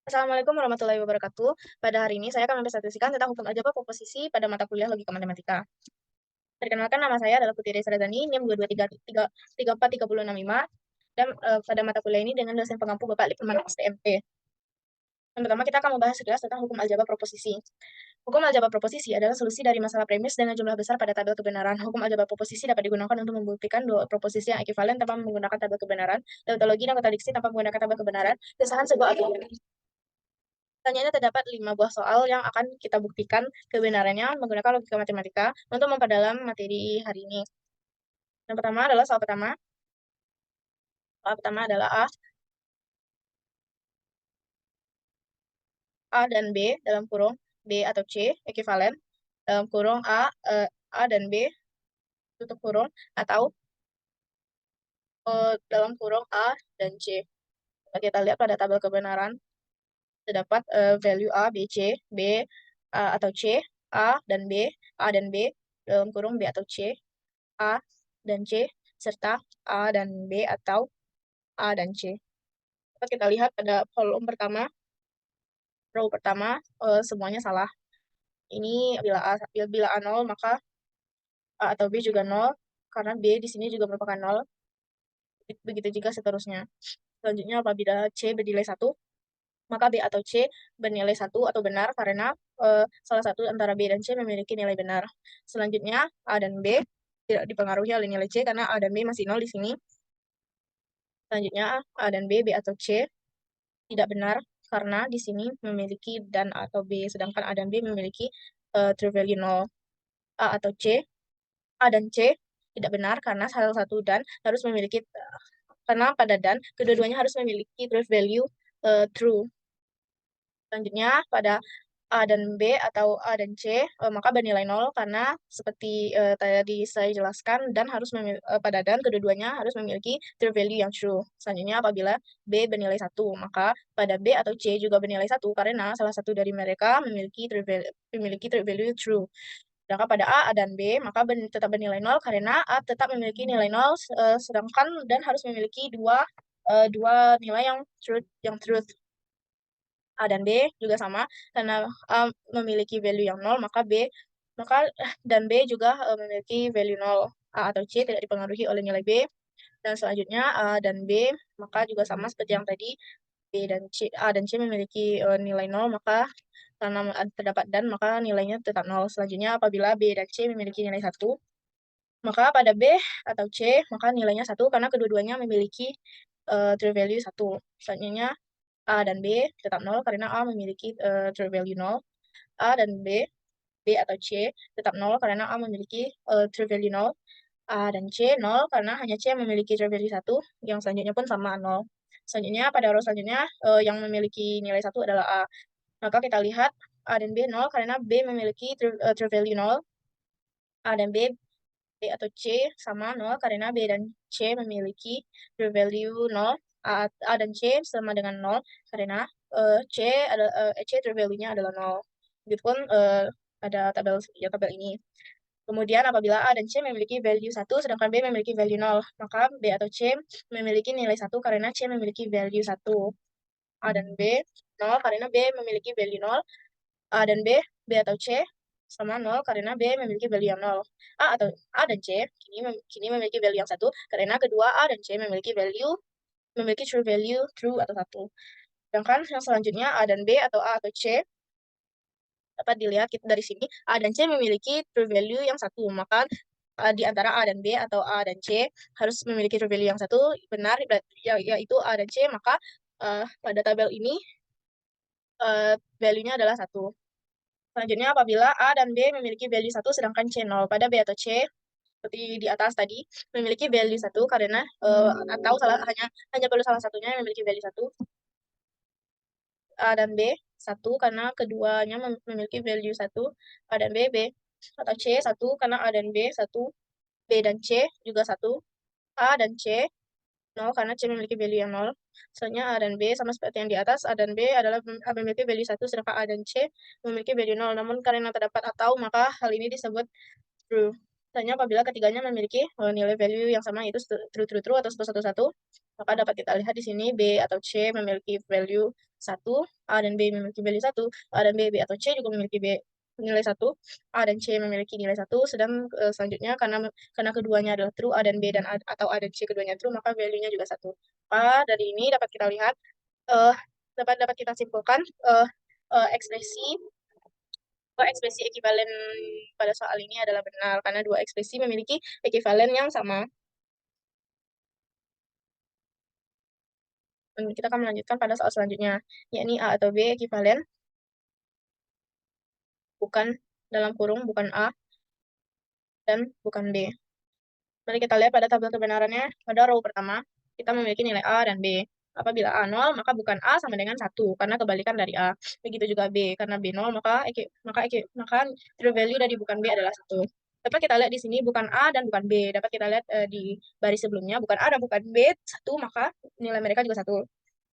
Assalamualaikum warahmatullahi wabarakatuh. Pada hari ini saya akan mempresentasikan tentang hukum aljabar proposisi pada mata kuliah logika matematika. Perkenalkan, nama saya adalah Putri Desa Radani, NIM 223343065, dan pada mata kuliah ini dengan dosen pengampu Bapak Lipman STMP. Yang pertama kita akan membahas sekilas tentang hukum aljabar proposisi. Hukum aljabar proposisi adalah solusi dari masalah premis dengan jumlah besar pada tabel kebenaran. Hukum aljabar proposisi dapat digunakan untuk membuktikan dua proposisi yang ekivalen tanpa menggunakan tabel kebenaran, tautologi dan kontradiksi tanpa menggunakan tabel kebenaran, kesahan sebuah argumen. Pertanyaannya terdapat 5 buah soal yang akan kita buktikan kebenarannya menggunakan logika matematika untuk memperdalam materi hari ini. Yang pertama adalah soal pertama. Soal pertama adalah A dan B dalam kurung B atau C ekivalen dalam kurung A dan B tutup kurung atau dalam kurung A dan C. Kita lihat pada tabel kebenaran terdapat value A, B, C, B atau C, A dan B dalam kurung B atau C, A dan C, serta A dan B atau A dan C. Dapat kita lihat pada kolom pertama, row pertama, semuanya salah. Ini bila A 0, maka A atau B juga 0, karena B di sini juga merupakan 0. Begitu juga seterusnya. Selanjutnya, apabila C bernilai 1, maka B atau C bernilai 1 atau benar karena salah satu antara B dan C memiliki nilai benar. Selanjutnya, A dan B tidak dipengaruhi oleh nilai C karena A dan B masih 0 di sini. Selanjutnya, A dan B atau C tidak benar karena di sini memiliki dan atau B, sedangkan A dan B memiliki true value 0. A dan C tidak benar karena salah satu dan harus memiliki, karena pada dan kedua-duanya harus memiliki true value true. Selanjutnya, pada A dan B atau A dan C, maka bernilai 0 karena seperti tadi saya jelaskan, dan harus pada dan kedua-duanya harus memiliki true value yang true. Selanjutnya, apabila B bernilai 1, maka pada B atau C juga bernilai 1 karena salah satu dari mereka memiliki true value true. Sedangkan pada A dan B, maka tetap bernilai 0 karena A tetap memiliki nilai 0, sedangkan dan harus memiliki dua nilai yang truth. A dan B juga sama, karena A memiliki value yang 0, maka dan B juga memiliki value 0. A atau C tidak dipengaruhi oleh nilai B. Dan selanjutnya A dan B, maka juga sama seperti yang tadi, A dan C memiliki nilai 0, maka karena terdapat dan, maka nilainya tetap 0. Selanjutnya, apabila B dan C memiliki nilai 1, maka pada B atau C, maka nilainya 1 karena kedua-duanya memiliki true value 1. Selanjutnya, A dan B tetap 0 karena A memiliki true value 0. A dan B atau C tetap 0 karena A memiliki true value 0. A dan C 0 karena hanya C yang memiliki true value 1, yang selanjutnya pun sama 0. Selanjutnya, pada row selanjutnya, yang memiliki nilai 1 adalah A. Maka kita lihat A dan B 0 karena B memiliki true value 0. A dan B atau C sama 0 karena B dan C memiliki true value 0. A dan C sama dengan 0 karena C true value-nya adalah 0. Begitupun ada tabel ini. Kemudian apabila A dan C memiliki value 1 sedangkan B memiliki value 0, maka B atau C memiliki nilai 1 karena C memiliki value 1. A dan B 0 karena B memiliki value 0. B atau C sama 0 karena B memiliki value yang 0. A dan C kini memiliki value yang 1 karena kedua A dan C memiliki true value true atau 1. Sedangkan yang selanjutnya A dan B atau A atau C dapat dilihat dari sini, A dan C memiliki true value yang 1, maka di antara A dan B atau A dan C harus memiliki true value yang 1 benar, yaitu A dan C, maka pada tabel ini value-nya adalah 1. Selanjutnya, apabila A dan B memiliki value 1 sedangkan C 0, pada B atau C seperti di atas tadi memiliki value 1 karena atau hanya perlu salah satunya yang memiliki value 1. A dan B 1 karena keduanya memiliki value 1. A dan B atau C 1 karena A dan B 1. B dan C juga 1. A dan C 0 karena C memiliki value yang 0. Selanjutnya A dan B sama seperti yang di atas. A dan B memiliki value 1 sedangkan A dan C memiliki value 0. Namun karena terdapat atau, maka hal ini disebut true. Selanjutnya, apabila ketiganya memiliki nilai value yang sama, yaitu true atau 111, maka dapat kita lihat di sini B atau C memiliki value 1, A dan B memiliki value 1, A dan B atau C juga memiliki nilai 1, A dan C memiliki nilai 1, sedang selanjutnya karena keduanya adalah true, A dan B dan atau A dan C keduanya true, maka value-nya juga 1. Maka dari ini dapat kita lihat, uh, dapat kita simpulkan ekspresi ekspresi ekivalen pada soal ini adalah benar karena dua ekspresi memiliki ekivalen yang sama. Dan kita akan melanjutkan pada soal selanjutnya, yakni A atau B ekivalen bukan dalam kurung bukan A dan bukan B. Mari kita lihat pada tabel kebenarannya. Pada row pertama, kita memiliki nilai A dan B. Apabila A 0, maka bukan A sama dengan 1, karena kebalikan dari A. Begitu juga B, karena B 0, maka true value dari bukan B adalah 1. Dapat kita lihat di sini bukan A dan bukan B. Dapat kita lihat di baris sebelumnya, bukan A dan bukan B, 1, maka nilai mereka juga 1.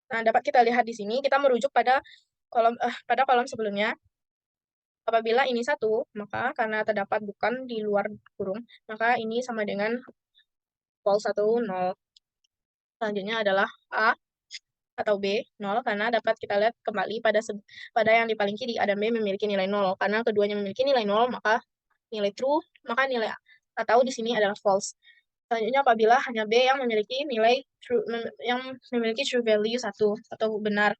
Nah, dapat kita lihat di sini, kita merujuk pada kolom sebelumnya. Apabila ini 1, maka karena terdapat bukan di luar kurung, maka ini sama dengan false 1, 0. Selanjutnya adalah A atau B, 0, karena dapat kita lihat kembali pada yang di paling kiri, A dan B memiliki nilai 0. Karena keduanya memiliki nilai 0, maka nilai true, maka nilai atau di sini adalah false. Selanjutnya apabila hanya B yang memiliki nilai true, yang memiliki true value 1 atau benar,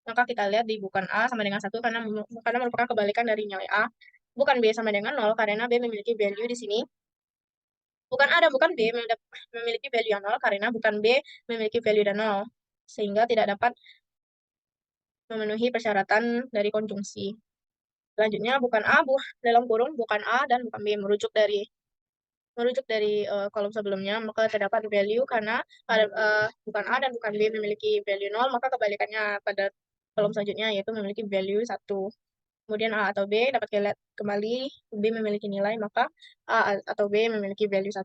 maka kita lihat di bukan A sama dengan 1 karena merupakan kebalikan dari nilai A. Bukan B sama dengan 0 karena B memiliki value di sini. Bukan A dan bukan B memiliki value yang 0 karena bukan B memiliki value dan 0. Sehingga tidak dapat memenuhi persyaratan dari konjungsi. Selanjutnya bukan A dalam kurung bukan A dan bukan B merujuk dari kolom sebelumnya, maka terdapat value karena bukan A dan bukan B memiliki value 0, maka kebalikannya pada kolom selanjutnya yaitu memiliki value 1. Kemudian A atau B dapat kita lihat kembali B memiliki nilai, maka A atau B memiliki value 1.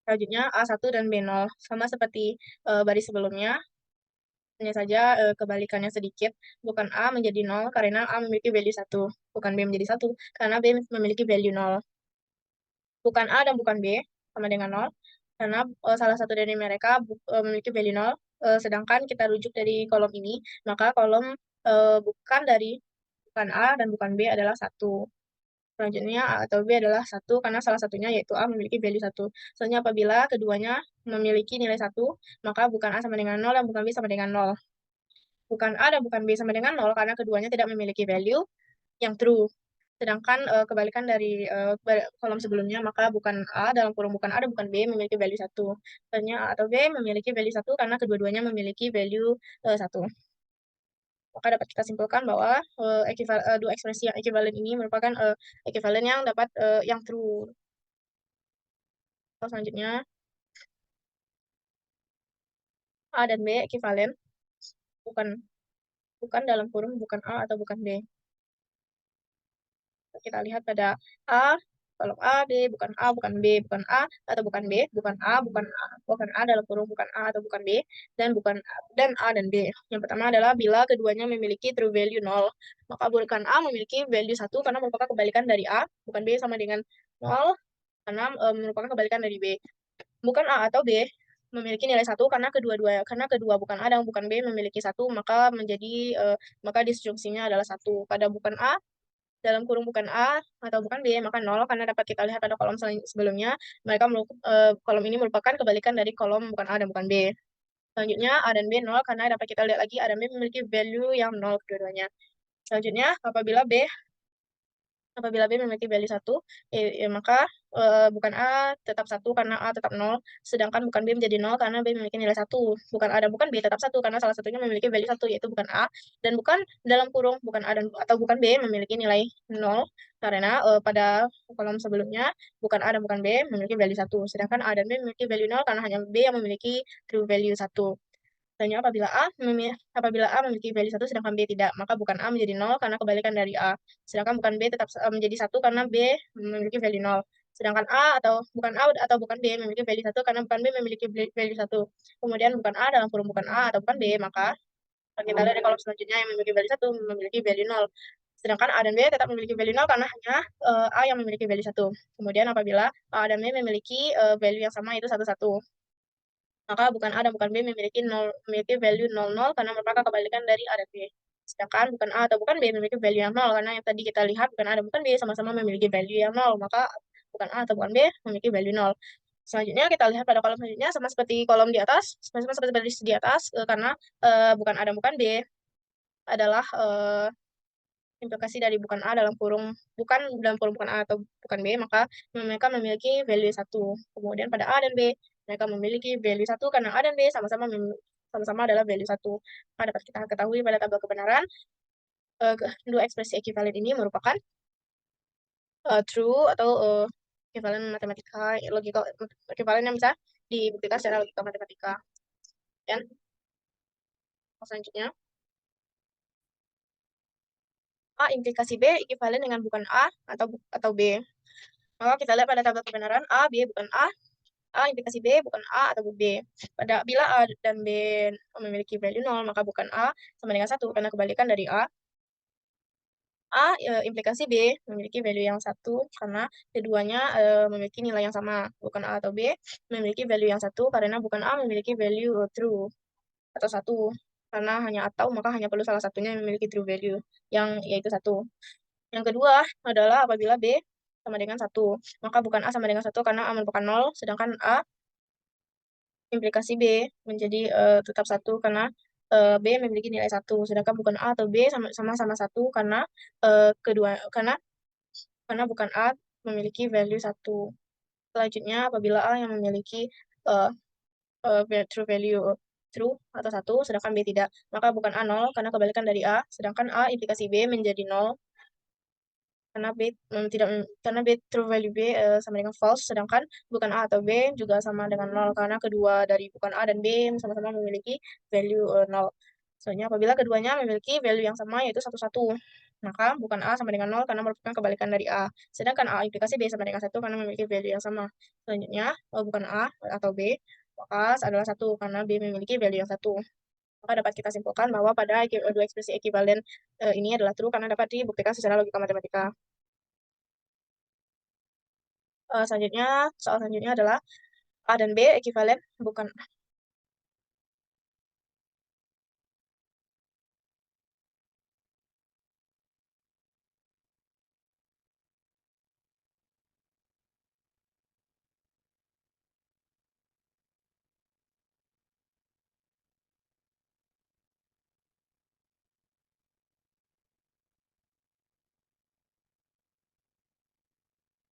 Selanjutnya A1 dan B0 sama seperti baris sebelumnya, hanya saja kebalikannya sedikit. Bukan A menjadi 0 karena A memiliki value 1. Bukan B menjadi 1 karena B memiliki value 0. Bukan A dan bukan B sama dengan 0 karena salah satu dari mereka memiliki value 0. Sedangkan kita rujuk dari kolom ini, maka kolom bukan A dan bukan B adalah 1. Selanjutnya A atau B adalah 1 karena salah satunya yaitu A memiliki value 1. Soalnya apabila keduanya memiliki nilai 1, maka bukan A sama dengan 0 dan bukan B sama dengan 0. Bukan A dan bukan B sama dengan 0 karena keduanya tidak memiliki value yang true. Sedangkan kebalikan dari kolom sebelumnya, maka bukan A dalam kurung bukan A dan bukan B memiliki value 1. Soalnya A atau B memiliki value 1 karena kedua-duanya memiliki value 1. Maka dapat kita simpulkan bahwa dua ekspresi yang ekivalen ini merupakan ekivalen yang dapat yang true. Selanjutnya, A dan B ekivalen bukan bukan dalam kurung bukan A atau bukan B. Kita lihat pada A, kolom A, B, bukan A, bukan B, bukan A, atau bukan B, bukan A, bukan A dalam kurung bukan A atau bukan B, dan A dan B. Yang pertama adalah bila keduanya memiliki true value 0, maka bukan A memiliki value 1 karena merupakan kebalikan dari A, bukan B sama dengan 0 karena merupakan kebalikan dari B. Bukan A atau B memiliki nilai 1 karena kedua bukan A dan bukan B memiliki 1, maka disjungsinya adalah 1. Pada bukan A dalam kurung bukan A atau bukan B, maka 0 karena dapat kita lihat pada kolom sebelumnya, kolom ini merupakan kebalikan dari kolom bukan A dan bukan B. Selanjutnya A dan B 0 karena dapat kita lihat lagi A dan B memiliki value yang 0 kedua-duanya. Selanjutnya apabila B memiliki value 1, maka bukan A tetap 1 karena A tetap 0, sedangkan bukan B menjadi 0 karena B memiliki nilai 1. Bukan A dan bukan B tetap 1 karena salah satunya memiliki value 1, yaitu bukan A, dan bukan dalam kurung bukan A atau bukan B memiliki nilai 0 karena pada kolom sebelumnya bukan A dan bukan B memiliki value 1, sedangkan A dan B memiliki value 0 karena hanya B yang memiliki true value 1. Tanya apabila A memiliki value 1 sedangkan B tidak, maka bukan A menjadi 0 karena kebalikan dari A. Sedangkan bukan B tetap menjadi 1 karena B memiliki value 0. Sedangkan bukan A atau bukan B memiliki value 1 karena bukan B memiliki value 1. Kemudian bukan A dalam kurung bukan A atau bukan B, maka kita lihat di kolom selanjutnya yang memiliki value 1 memiliki value 0. Sedangkan A dan B tetap memiliki value 0 karena hanya A yang memiliki value 1. Kemudian apabila A dan B memiliki value yang sama yaitu 1, 1. maka bukan A dan bukan B memiliki value 0, 0 karena merupakan kebalikan dari A dan B. Sedangkan bukan A atau bukan B memiliki value yang 0 karena yang tadi kita lihat bukan A dan bukan B sama-sama memiliki value yang 0, maka bukan A atau bukan B memiliki value 0. Selanjutnya kita lihat pada kolom selanjutnya sama seperti kolom di atas, sama seperti di atas karena bukan A dan bukan B adalah implikasi dari bukan A dalam kurung bukan A atau bukan B, maka mereka memiliki value 1. Kemudian pada A dan B mereka memiliki value 1 karena A dan B sama-sama adalah value 1. Maka dapat kita ketahui pada tabel kebenaran dua ekspresi ekuivalen ini merupakan true atau ekuivalen matematika logika ekuivalen yang bisa dibuktikan secara logika matematika. Dan selanjutnya A implikasi B ekuivalen dengan bukan A atau B. Maka kita lihat pada tabel kebenaran A, B bukan A implikasi B bukan A atau B. Bila A dan B memiliki value 0, maka bukan A sama dengan 1 karena kebalikan dari A. A implikasi B memiliki value yang 1 karena keduanya memiliki nilai yang sama. Bukan A atau B memiliki value yang 1 karena bukan A memiliki value true atau 1. Karena hanya atau maka hanya perlu salah satunya yang memiliki true value yang yaitu 1. Yang kedua adalah apabila B sama dengan 1, maka bukan A sama dengan 1 karena A merupakan 0, sedangkan A implikasi B menjadi tetap 1 karena B memiliki nilai 1, sedangkan bukan A atau B sama-sama 1 karena karena bukan A memiliki value 1. Selanjutnya apabila A yang memiliki uh, true value true atau 1, sedangkan B tidak, maka bukan A 0 karena kebalikan dari A, sedangkan A implikasi B menjadi 0 karena B tidak karena B true value B sama dengan false, sedangkan bukan A atau B juga sama dengan 0 karena kedua dari bukan A dan B sama-sama memiliki value 0. Soalnya apabila keduanya memiliki value yang sama yaitu 1, 1, maka bukan A sama dengan 0 karena merupakan kebalikan dari A, sedangkan A implikasi B sama dengan 1 karena memiliki value yang sama. Selanjutnya bukan A atau B maka adalah 1 karena B memiliki value yang 1. Maka dapat kita simpulkan bahwa pada dua ekspresi ekuivalen ini adalah true karena dapat dibuktikan secara logika matematika. Soal selanjutnya adalah A dan B ekuivalen bukan